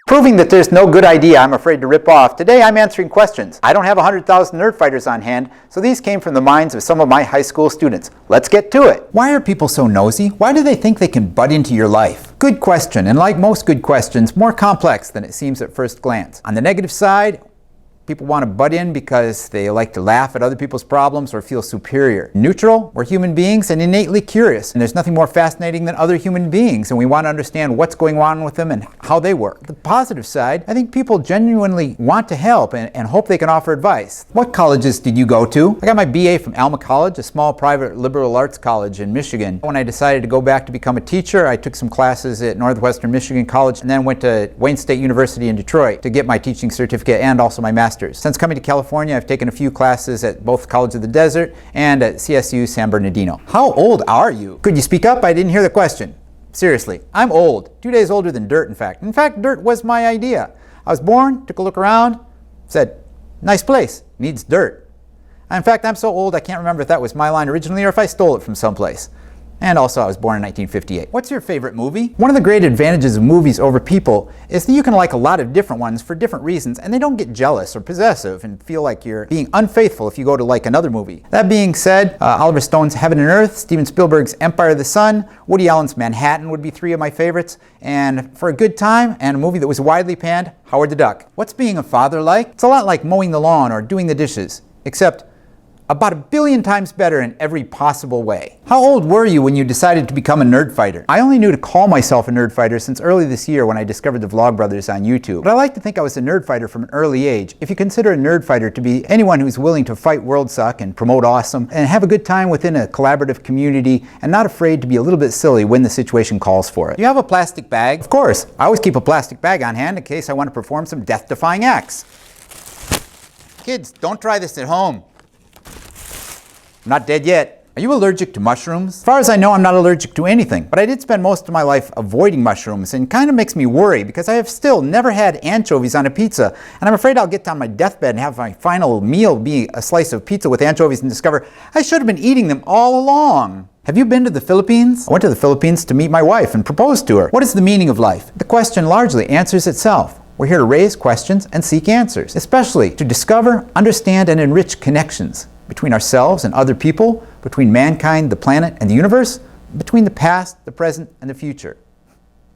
Proving that there's no good idea I'm afraid to rip off, today I'm answering questions. I don't have 100,000 Nerdfighters on hand, so these came from the minds of some of my high school students. Let's get to it. Why are people so nosy? Why do they think they can butt into your life? Good question, and like most good questions, more complex than it seems at first glance. On the negative side, people want to butt in because they like to laugh at other people's problems or feel superior. Neutral, we're human beings and innately curious, and there's nothing more fascinating than other human beings, and we want to understand what's going on with them and how they work. The positive side, I think people genuinely want to help and hope they can offer advice. What colleges did you go to? I got my BA from Alma College, a small private liberal arts college in Michigan. When I decided to go back to become a teacher, I took some classes at Northwestern Michigan College and then went to Wayne State University in Detroit to get my teaching certificate and also my master's. Since coming to California, I've taken a few classes at both College of the Desert and at CSU San Bernardino. How old are you? Could you speak up? I didn't hear the question. Seriously, I'm old. 2 days older than dirt, in fact. In fact, dirt was my idea. I was born, took a look around, said, nice place, needs dirt. In fact, I'm so old I can't remember if that was my line originally or if I stole it from someplace. And also, I was born in 1958. What's your favorite movie? One of the great advantages of movies over people is that you can like a lot of different ones for different reasons, and they don't get jealous or possessive and feel like you're being unfaithful if you go to like another movie. That being said, Oliver Stone's Heaven and Earth, Steven Spielberg's Empire of the Sun, Woody Allen's Manhattan would be three of my favorites, and for a good time and a movie that was widely panned, Howard the Duck. What's being a father like? It's a lot like mowing the lawn or doing the dishes, except about 1 billion times better in every possible way. How old were you when you decided to become a Nerdfighter? I only knew to call myself a Nerdfighter since early this year when I discovered the Vlogbrothers on YouTube. But I like to think I was a Nerdfighter from an early age. If you consider a Nerdfighter to be anyone who's willing to fight world suck and promote awesome and have a good time within a collaborative community and not afraid to be a little bit silly when the situation calls for it. Do you have a plastic bag? Of course. I always keep a plastic bag on hand in case I want to perform some death-defying acts. Kids, don't try this at home. I'm not dead yet. Are you allergic to mushrooms? As far as I know, I'm not allergic to anything, but I did spend most of my life avoiding mushrooms, and kind of makes me worry because I have still never had anchovies on a pizza, and I'm afraid I'll get on my deathbed and have my final meal be a slice of pizza with anchovies and discover I should have been eating them all along. Have you been to the Philippines? I went to the Philippines to meet my wife and propose to her. What is the meaning of life? The question largely answers itself. We're here to raise questions and seek answers, especially to discover, understand, and enrich connections between ourselves and other people, between mankind, the planet, and the universe, between the past, the present, and the future.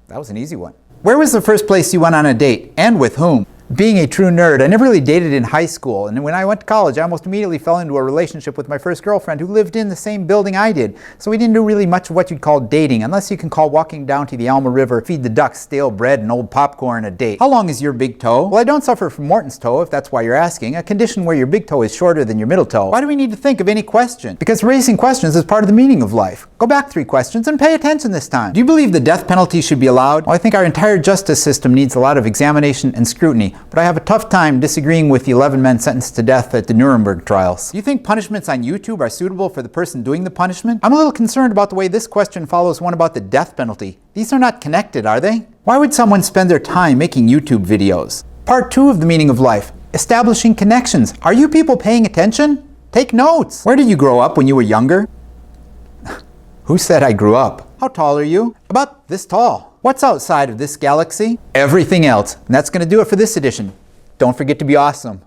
That was an easy one. Where was the first place you went on a date, and with whom? Being a true nerd, I never really dated in high school, and when I went to college, I almost immediately fell into a relationship with my first girlfriend who lived in the same building I did, so we didn't do really much of what you'd call dating, unless you can call walking down to the Alma River, feed the ducks stale bread and old popcorn a date. How long is your big toe? Well, I don't suffer from Morton's toe, if that's why you're asking, a condition where your big toe is shorter than your middle toe. Why do we need to think of any question? Because raising questions is part of the meaning of life. Go back 3 questions and pay attention this time. Do you believe the death penalty should be allowed? Well, I think our entire justice system needs a lot of examination and scrutiny, but I have a tough time disagreeing with the 11 men sentenced to death at the Nuremberg trials. Do you think punishments on YouTube are suitable for the person doing the punishment? I'm a little concerned about the way this question follows one about the death penalty. These are not connected, are they? Why would someone spend their time making YouTube videos? Part 2 of the meaning of life, establishing connections. Are you people paying attention? Take notes. Where did you grow up when you were younger? Who said I grew up? How tall are you? About this tall. What's outside of this galaxy? Everything else. And that's going to do it for this edition. Don't forget to be awesome.